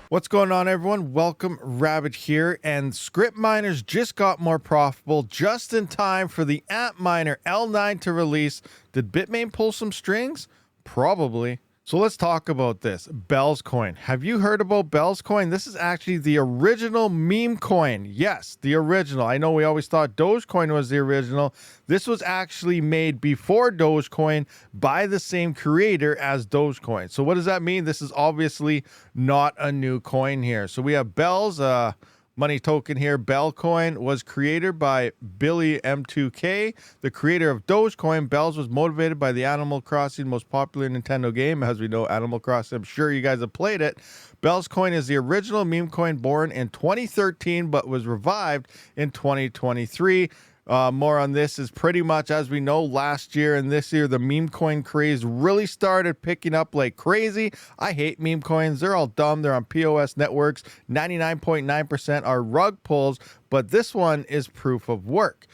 What's going on, everyone? Welcome, Rabid here, and Scrypt miners just got more profitable just in time for the Antminer L9 to release. Did Bitmain pull some strings? Probably. So let's talk about this. Bells coin. Have you heard about Bells coin? This is actually the original meme coin. Yes, the original. I know we always thought Dogecoin was the original. This was actually made before Dogecoin by the same creator as Dogecoin. So what does that mean? This is obviously not a new coin here. So we have Bells, money token here. Bell coin was created by Billy M2K, the creator of Dogecoin. Bells was motivated by the Animal Crossing, most popular Nintendo game. As we know, Animal Crossing, I'm sure you guys have played it. Bells coin is the original meme coin born in 2013, but was revived in 2023. More on this is pretty much, as we know, last year and this year, the meme coin craze really started picking up like crazy. I hate meme coins. They're all dumb. They're on POS networks. 99.9% are rug pulls, but this one is proof of work.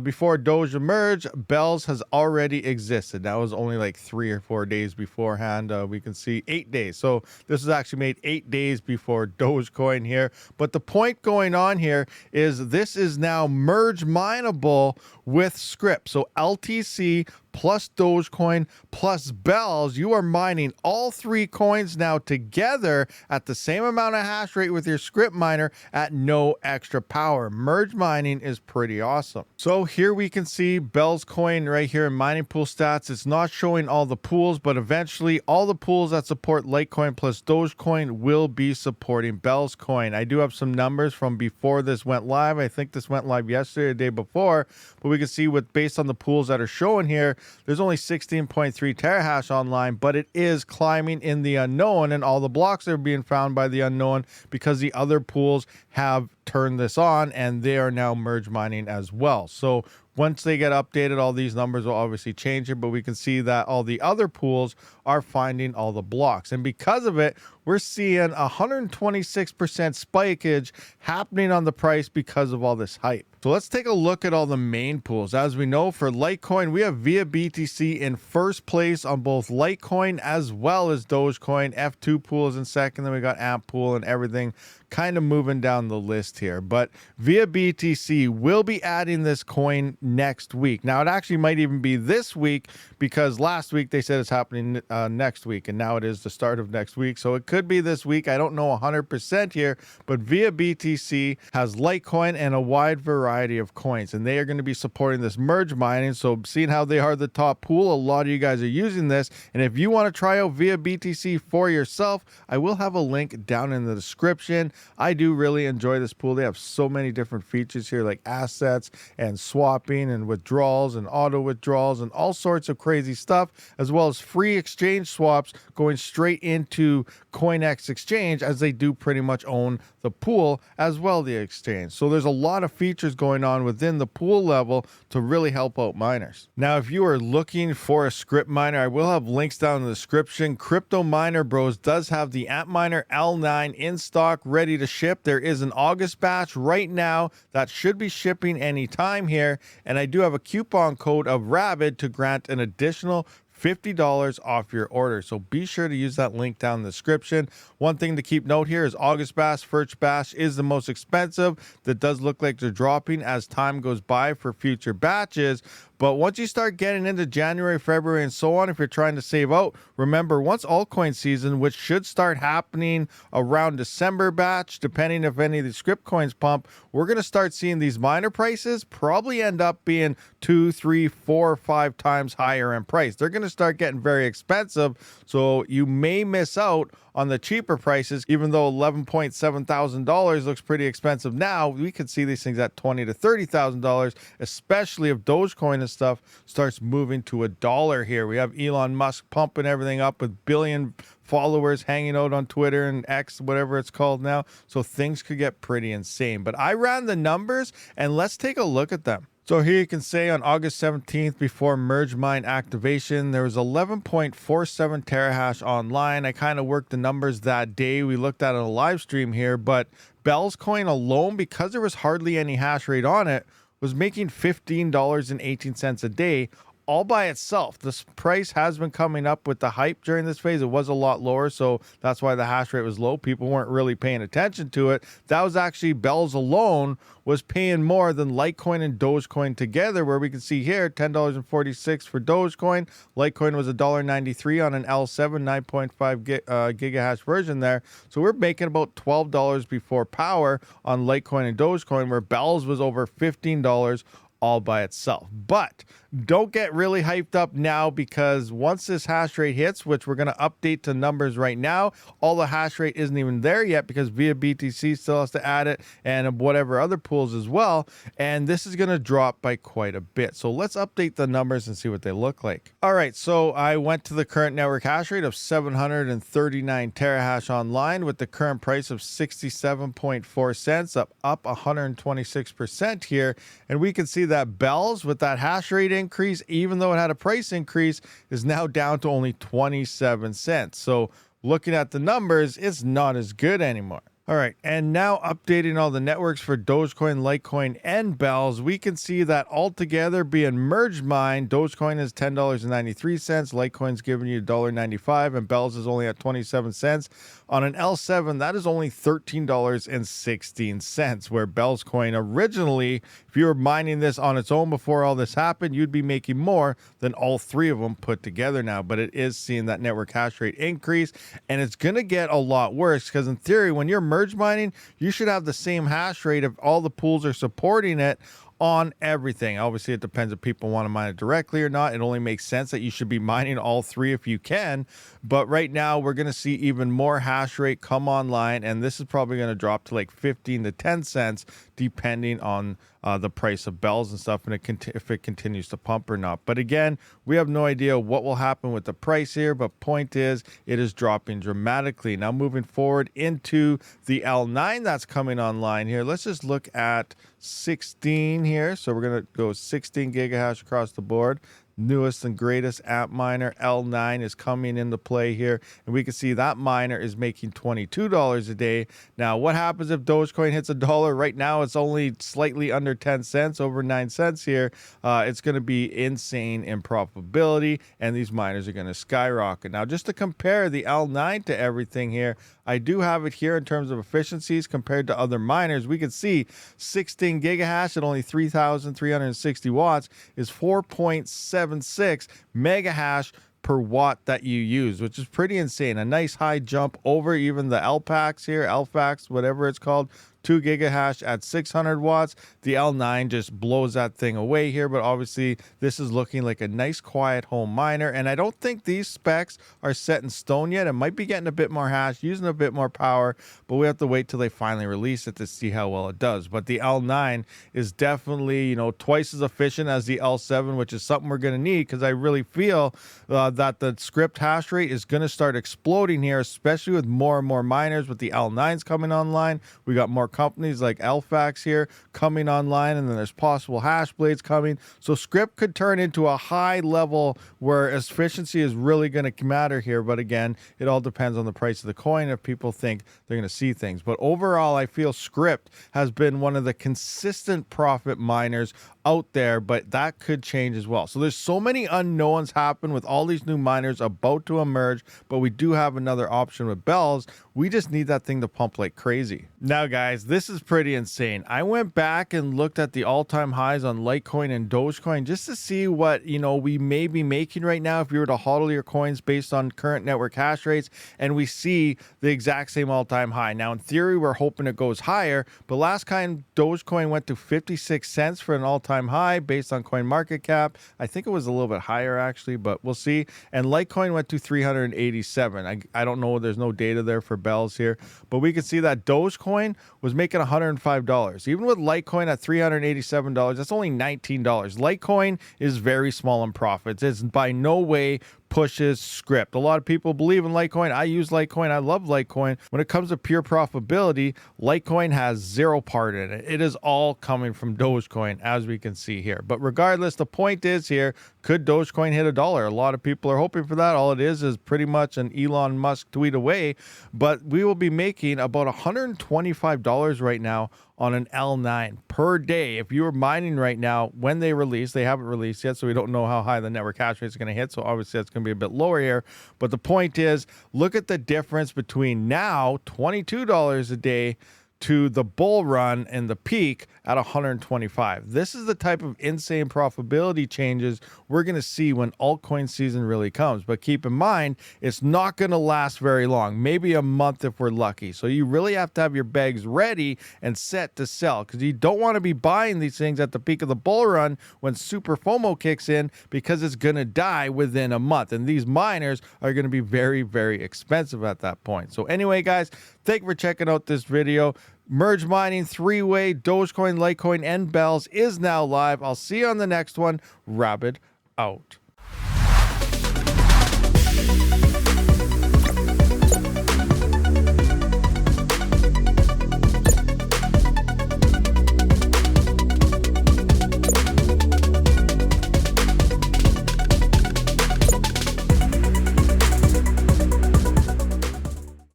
Before Doge emerged, Bells has already existed. That was only like 3 or 4 days beforehand. We can see 8 days. So this was actually made 8 days before Dogecoin here. But the point going on here is this is now merge mineable with Scrypt. So LTC plus Dogecoin plus Bells, you are mining all three coins now together at the same amount of hash rate with your Scrypt miner at no extra power. Merge mining is pretty awesome. So here we can see Bells coin right here in mining pool stats. It's not showing all the pools, but eventually all the pools that support Litecoin plus Dogecoin will be supporting Bells coin. I do have some numbers from before this went live. I think this went live yesterday, the day before, but we can see based on the pools that are showing here, there's only 16.3 terahash online, but it is climbing in the unknown, and all the blocks are being found by the unknown because the other pools have turned this on and they are now merge mining as well. So once they get updated, all these numbers will obviously change it, but we can see that all the other pools are finding all the blocks. And because of it, we're seeing 126% spikeage happening on the price because of all this hype. So let's take a look at all the main pools. As we know, for Litecoin, we have Via BTC in first place on both Litecoin as well as Dogecoin. F2 pool is in second, then we got Amp pool and everything kind of moving down the list here. But Via BTC will be adding this coin next week. Now, it actually might even be this week because last week they said it's happening next week, and now it is the start of next week. So it could be this week. I don't know 100% here, but Via BTC has Litecoin and a wide variety of coins, and they are going to be supporting this merge mining. So seeing how they are the top pool, a lot of you guys are using this. And if you want to try out Via BTC for yourself, I will have a link down in the description. I do really enjoy this pool. They have so many different features here, like assets and swapping and withdrawals and auto withdrawals and all sorts of crazy stuff, as well as free exchange swaps going straight into CoinX exchange, as they do pretty much own the pool as well, the exchange. So there's a lot of features going on within the pool level to really help out miners. Now, if you are looking for a Scrypt miner, I will have links down in the description. Crypto Miner Bros does have the Antminer L9 in stock, ready to ship. There is an August batch right now that should be shipping anytime here, and I do have a coupon code of Rabid to grant an additional $50 off your order. So be sure to use that link down in the description. One thing to keep note here is August batch, first batch is the most expensive. That does look like they're dropping as time goes by for future batches. But once you start getting into January, February, and so on, if you're trying to save out, remember, once altcoin season, which should start happening around December batch, depending if any of the Scrypt coins pump, we're going to start seeing these miner prices probably end up being 2, 3, 4, 5 times higher in price. They're going to start getting very expensive, so you may miss out on the cheaper prices. Even though $11,700 looks pretty expensive now, we could see these things at $20,000 to $30,000, especially if Dogecoin and stuff starts moving to $1 here. We have Elon Musk pumping everything up with billion followers hanging out on Twitter and X, whatever it's called now. So things could get pretty insane. But I ran the numbers and let's take a look at them. So here you can say on August 17th, before merge mine activation, there was 11.47 terahash online. I kind of worked the numbers that day. We looked at it on a live stream here, but Bells coin alone, because there was hardly any hash rate on it, was making $15.18 a day all by itself. This price has been coming up with the hype during this phase. It was a lot lower, so that's why the hash rate was low. People weren't really paying attention to it. That was actually Bells alone was paying more than Litecoin and Dogecoin together, where we can see here $10.46 for Dogecoin. Litecoin was $1.93 on an L7 9.5 gigahash version there. So we're making about $12 before power on Litecoin and Dogecoin, where Bells was over $15 all by itself. But don't get really hyped up now, because once this hash rate hits, which we're going to update to numbers right now, all the hash rate isn't even there yet because Via BTC still has to add it and whatever other pools as well. And this is going to drop by quite a bit. So let's update the numbers and see what they look like. All right, so I went to the current network hash rate of 739 terahash online with the current price of 67.4 cents, up 126% here. And we can see that Bells, with that hash rate increase, even though it had a price increase, is now down to only 27 cents. So looking at the numbers, it's not as good anymore. All right, and now updating all the networks for Dogecoin, Litecoin, and Bells, we can see that altogether being merged mined, Dogecoin is $10.93, Litecoin's giving you $1.95, and Bells is only at 27 cents. On an L7, that is only $13.16, where Bells coin originally, if you were mining this on its own before all this happened, you'd be making more than all three of them put together now. But it is seeing that network hash rate increase, and it's going to get a lot worse, because in theory, when you're merge mining, you should have the same hash rate if all the pools are supporting it on everything. Obviously, it depends if people want to mine it directly or not. It only makes sense that you should be mining all three if you can. But right now, we're going to see even more hash rate come online, and this is probably going to drop to like 15 to 10 cents, depending on the price of Bells and stuff, and if it continues to pump or not. But again, we have no idea what will happen with the price here, but point is, it is dropping dramatically. Now, moving forward into the L9 that's coming online here, let's just look at 16 here. So we're going to go 16 gigahash across the board. Newest and greatest Antminer L9 is coming into play here, and we can see that miner is making $22 a day. Now, what happens if Dogecoin hits $1? Right now, it's only slightly under 10 cents, over 9 cents here. It's going to be insane in profitability, and these miners are going to skyrocket. Now, just to compare the L9 to everything here, I do have it here in terms of efficiencies compared to other miners. We can see 16 gigahash at only 3,360 watts is 4.76 megahash per watt that you use, which is pretty insane. A nice high jump over even the LPAX here, LFAX, whatever it's called. 2 gigahash at 600 watts. The L9 just blows that thing away here, but obviously this is looking like a nice quiet home miner, and I don't think these specs are set in stone yet. It might be getting a bit more hash, using a bit more power, but we have to wait till they finally release it to see how well it does. But the L9 is definitely, you know, twice as efficient as the L7, which is something we're going to need, because I really feel that the Scrypt hash rate is going to start exploding here, especially with more and more miners. With the L9s coming online, we got more companies like LFAX here coming online, and then there's possible hash blades coming. So Scrypt could turn into a high level where efficiency is really going to matter here. But again, it all depends on the price of the coin, if people think they're going to see things. But overall, I feel Scrypt has been one of the consistent profit miners out there, but that could change as well. So there's so many unknowns happen with all these new miners about to emerge, but we do have another option with Bells. We just need that thing to pump like crazy. Now, guys, this is pretty insane. I went back and looked at the all-time highs on Litecoin and Dogecoin just to see what, you know, we may be making right now if you were to hodl your coins based on current network hash rates, and we see the exact same all-time high. Now, in theory, we're hoping it goes higher, but last time Dogecoin went to 56 cents for an all-time high based on coin market cap. I think it was a little bit higher actually, but we'll see. And Litecoin went to 387. I don't know, there's no data there for Bells here, but we can see that Dogecoin was making $105. Even with Litecoin at $387, that's only $19. Litecoin is very small in profits. It's by no way pushes Scrypt. A lot of people believe in Litecoin. I use Litecoin. I love Litecoin. When it comes to pure profitability, Litecoin has zero part in it. It is all coming from Dogecoin, as we can see here. But regardless, the point is here, Could Dogecoin hit $1? A lot of people are hoping for that. All it is pretty much an Elon Musk tweet away. But we will be making about $125 right now on an L9 per day. If you are mining right now, when they release, they haven't released yet, so we don't know how high the network hash rate is going to hit. So obviously that's going to be a bit lower here. But the point is, look at the difference between now, $22 a day, to the bull run and the peak at 125. This is the type of insane profitability changes we're going to see when altcoin season really comes. But keep in mind, it's not going to last very long, maybe a month if we're lucky. So you really have to have your bags ready and set to sell, because you don't want to be buying these things at the peak of the bull run when super FOMO kicks in, because it's going to die within a month. And these miners are going to be very, very expensive at that point. So anyway, guys, thank you for checking out this video. Merge mining, three-way, Dogecoin, Litecoin, and Bells is now live. I'll see you on the next one. Rabid out.